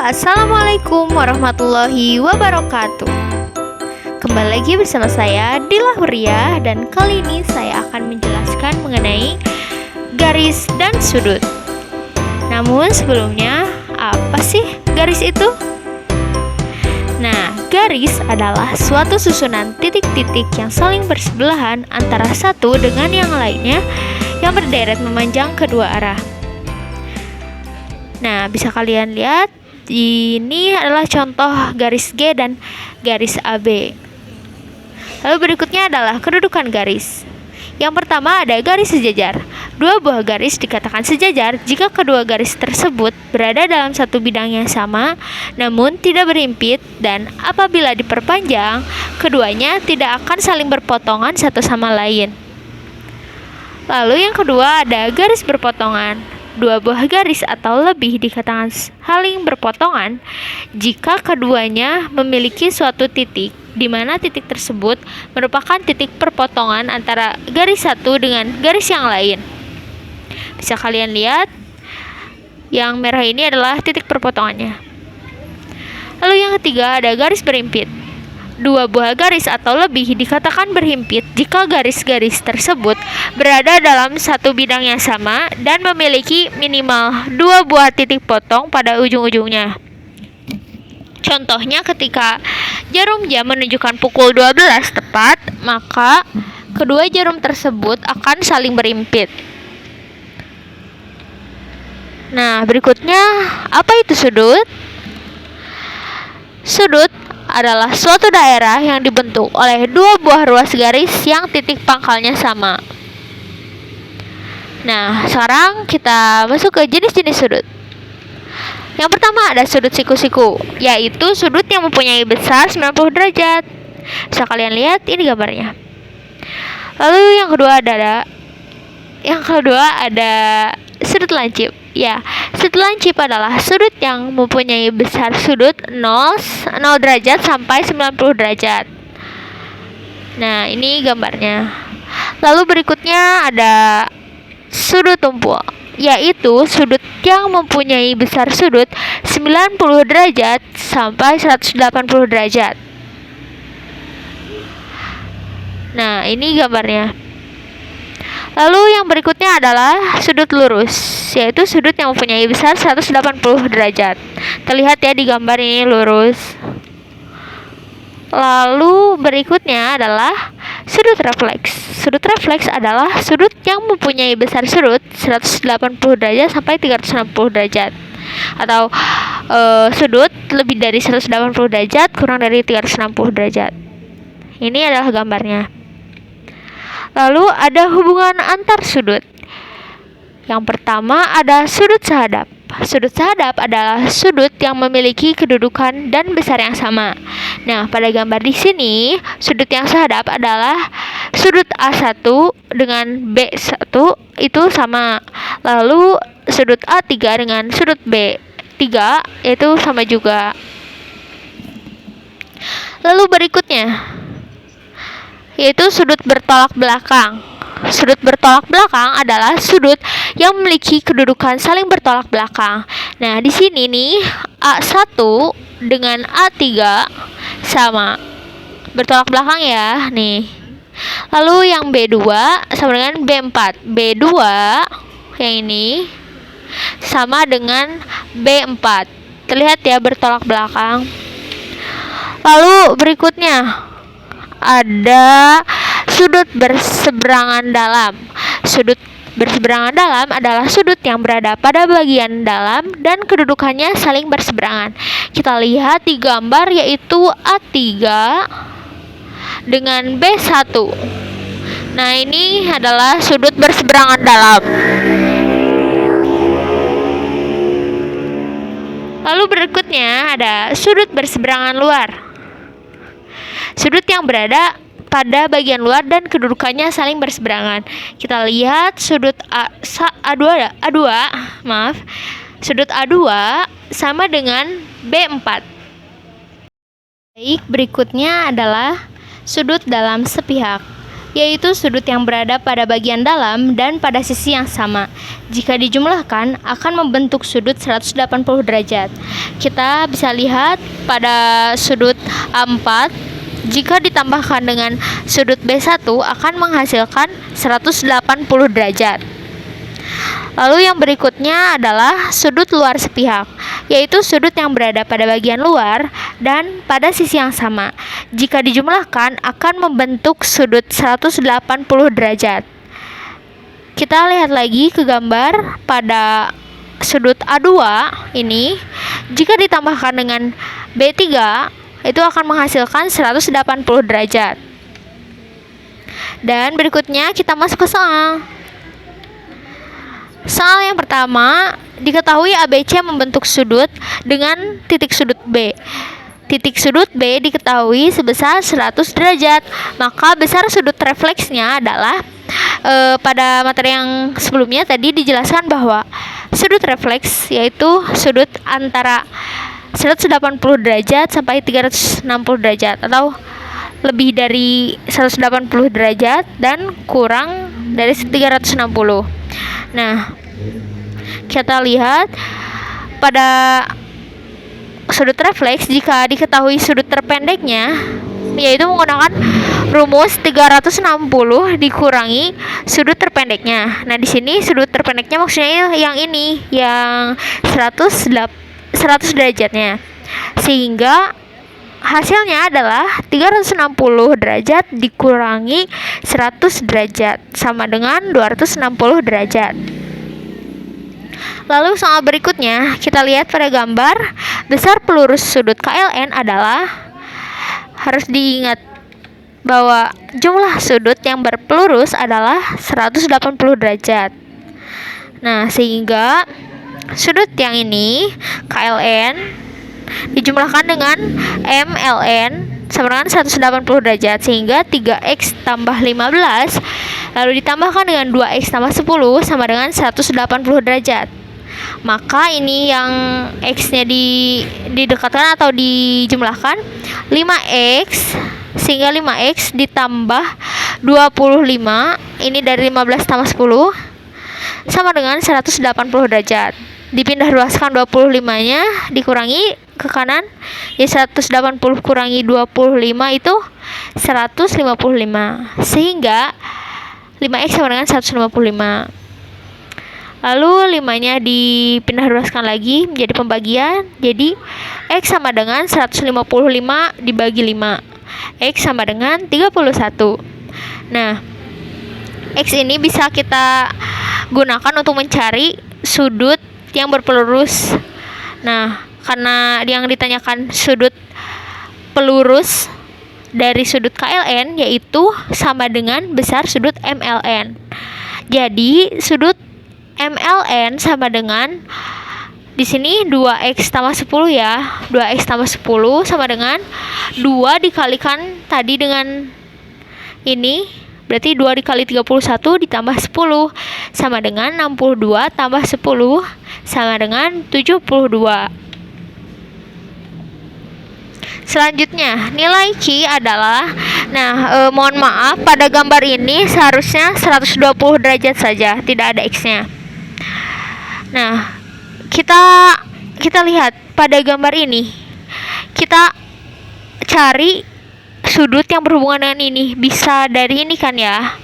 Assalamualaikum warahmatullahi wabarakatuh. Kembali lagi bersama saya Dila Huria, dan kali ini saya akan menjelaskan mengenai garis dan sudut. Namun sebelumnya, apa sih garis itu? Nah, garis adalah suatu susunan titik-titik yang saling bersebelahan antara satu dengan yang lainnya yang berderet memanjang kedua arah. Nah, bisa kalian lihat, ini adalah contoh garis G dan garis AB. Lalu berikutnya adalah kedudukan garis. Yang pertama ada garis sejajar. Dua buah garis dikatakan sejajar jika kedua garis tersebut berada dalam satu bidang yang sama, namun tidak berhimpit, dan apabila diperpanjang, keduanya tidak akan saling berpotongan satu sama lain. Lalu yang kedua ada garis berpotongan. Dua buah garis atau lebih dikatakan saling berpotongan jika keduanya memiliki suatu titik, di mana titik tersebut merupakan titik perpotongan antara garis satu dengan garis yang lain. Bisa kalian lihat, yang merah ini adalah titik perpotongannya. Lalu yang ketiga ada garis berhimpit. Dua buah garis atau lebih dikatakan berhimpit jika garis-garis tersebut berada dalam satu bidang yang sama dan memiliki minimal dua buah titik potong pada ujung-ujungnya. Contohnya ketika jarum jam menunjukkan pukul 12 tepat, maka kedua jarum tersebut akan saling berhimpit. Nah, berikutnya, apa itu sudut? Sudut adalah suatu daerah yang dibentuk oleh dua buah ruas garis yang titik pangkalnya sama. Nah, sekarang kita masuk ke jenis-jenis sudut. Yang pertama ada sudut siku-siku, yaitu sudut yang mempunyai besar 90 derajat. Bisa kalian lihat, ini gambarnya. Lalu yang kedua ada sudut lancip. Ya, sudut lancip adalah sudut yang mempunyai besar sudut 0 derajat sampai 90 derajat. Nah, ini gambarnya. Lalu berikutnya ada sudut tumpul, yaitu sudut yang mempunyai besar sudut 90 derajat sampai 180 derajat. Nah, ini gambarnya. Lalu yang berikutnya adalah sudut lurus, yaitu sudut yang mempunyai besar 180 derajat. Terlihat ya di gambar ini lurus. Lalu berikutnya adalah sudut refleks. Sudut refleks adalah sudut yang mempunyai besar sudut 180 derajat sampai 360 derajat. Atau sudut lebih dari 180 derajat kurang dari 360 derajat. Ini adalah gambarnya. Lalu ada hubungan antar sudut. Yang pertama ada sudut sehadap. Sudut sehadap adalah sudut yang memiliki kedudukan dan besar yang sama. Nah, pada gambar di sini, sudut yang sehadap adalah sudut A1 dengan B1 itu sama. Lalu sudut A3 dengan sudut B3 itu sama juga. Lalu berikutnya yaitu sudut bertolak belakang. Sudut bertolak belakang adalah sudut yang memiliki kedudukan saling bertolak belakang. Nah, di sini nih A1 dengan A3 sama bertolak belakang ya, nih. Lalu yang B2 sama dengan B4. B2 yang ini sama dengan B4. Terlihat ya bertolak belakang. Lalu berikutnya ada sudut berseberangan dalam. Sudut berseberangan dalam adalah sudut yang berada pada bagian dalam dan kedudukannya saling berseberangan. Kita lihat di gambar yaitu A3 dengan B1. Nah, ini adalah sudut berseberangan dalam. Lalu berikutnya ada sudut berseberangan luar. Sudut yang berada pada bagian luar dan kedudukannya saling berseberangan. Kita lihat sudut sudut A2 sama dengan B4. Baik, berikutnya adalah sudut dalam sepihak. yaitu sudut yang berada pada bagian dalam dan pada sisi yang sama. Jika dijumlahkan akan membentuk sudut 180 derajat. Kita bisa lihat pada sudut A4, jika ditambahkan dengan sudut B1 akan menghasilkan 180 derajat. Lalu yang berikutnya adalah sudut luar sepihak, yaitu sudut yang berada pada bagian luar dan pada sisi yang sama. Jika dijumlahkan akan membentuk sudut 180 derajat. Kita lihat lagi ke gambar pada sudut A2 ini, jika ditambahkan dengan B3 itu akan menghasilkan 180 derajat. Dan berikutnya kita masuk ke soal. Soal yang pertama, diketahui ABC membentuk sudut dengan titik sudut B. Titik sudut B diketahui sebesar 100 derajat. Maka besar sudut refleksnya adalah pada materi yang sebelumnya tadi dijelaskan bahwa sudut refleks yaitu sudut antara 180 derajat sampai 360 derajat atau lebih dari 180 derajat dan kurang dari 360. Nah, kita lihat pada sudut refleks jika diketahui sudut terpendeknya yaitu menggunakan rumus 360 dikurangi sudut terpendeknya. Nah, di sini sudut terpendeknya maksudnya yang ini, yang 100 derajatnya. Sehingga hasilnya adalah 360 derajat dikurangi 100 derajat sama dengan 260 derajat. Lalu soal berikutnya, kita lihat pada gambar, besar pelurus sudut KLN adalah, harus diingat bahwa jumlah sudut yang berpelurus adalah 180 derajat. Nah, sehingga sudut yang ini, KLN, dijumlahkan dengan MLN sama dengan 180 derajat, sehingga 3X tambah 15 lalu ditambahkan dengan 2X tambah 10 sama dengan 180 derajat. Maka ini yang X-nya didekatkan atau dijumlahkan 5X, sehingga 5X ditambah 25, ini dari 15 tambah 10 sama dengan 180 derajat. Dipindah ruaskan 25-nya dikurangi ke kanan, ya 180 kurangi 25 itu 155, sehingga 5X sama dengan 155. Lalu 5-nya dipindah ruaskan lagi menjadi pembagian, jadi X sama dengan 155 dibagi 5, X sama dengan 31. Nah, X ini bisa kita gunakan untuk mencari sudut yang berpelurus. Nah, karena yang ditanyakan sudut pelurus dari sudut KLN yaitu sama dengan besar sudut MLN. Jadi sudut MLN sama dengan di sini 2X tambah 10 ya. 2X tambah 10 sama dengan 2 dikalikan tadi dengan ini, berarti 2 dikali 31 ditambah 10 sama dengan 62 tambah 10 sama dengan 72. Selanjutnya, nilai Q adalah, mohon maaf, pada gambar ini seharusnya 120 derajat saja, tidak ada X-nya. Nah, kita lihat pada gambar ini, kita cari sudut yang berhubungan dengan ini, bisa dari ini kan ya.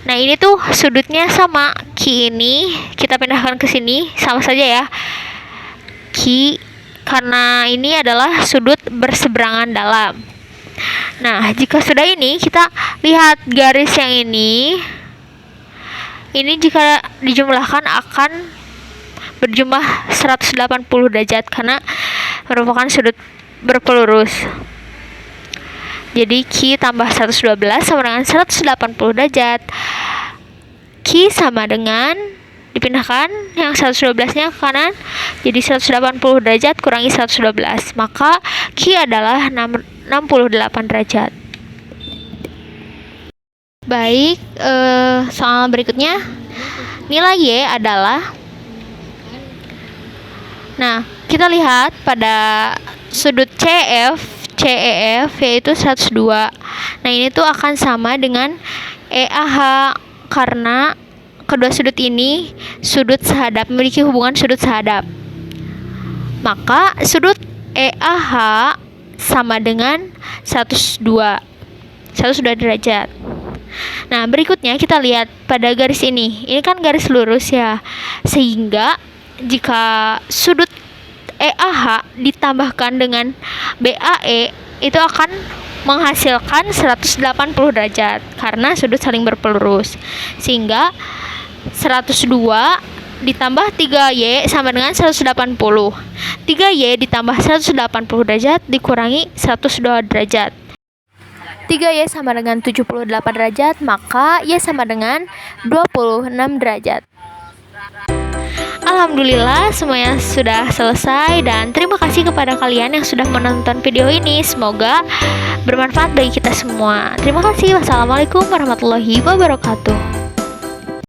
Nah, ini tuh sudutnya sama, Q ini kita pindahkan ke sini, sama saja ya. Q karena ini adalah sudut berseberangan dalam. Nah, jika sudah ini, kita lihat garis yang ini jika dijumlahkan akan berjumlah 180 derajat karena merupakan sudut berpelurus. Jadi Q tambah 112 sama dengan 180 derajat. Q sama dengan, dipindahkan yang 112-nya ke kanan, jadi 180 derajat kurangi 112, maka Q adalah 68 derajat. Baik, soal berikutnya, nilai Y adalah, kita lihat pada sudut CEF yaitu 102. Nah, ini tuh akan sama dengan EAH karena kedua sudut ini sudut sehadap, memiliki hubungan sudut sehadap. Maka sudut EAH sama dengan 102 derajat. Nah, berikutnya kita lihat pada garis ini. Ini kan garis lurus ya. Sehingga jika sudut EAH ditambahkan dengan BAE itu akan menghasilkan 180 derajat karena sudut saling berpelurus. Sehingga 102 ditambah 3Y sama dengan 180. 3Y ditambah 180 derajat dikurangi 102 derajat. 3Y sama dengan 78 derajat, maka Y sama dengan 26 derajat. Alhamdulillah semuanya sudah selesai dan terima kasih kepada kalian yang sudah menonton video ini. Semoga bermanfaat bagi kita semua. Terima kasih. Wassalamualaikum warahmatullahi wabarakatuh.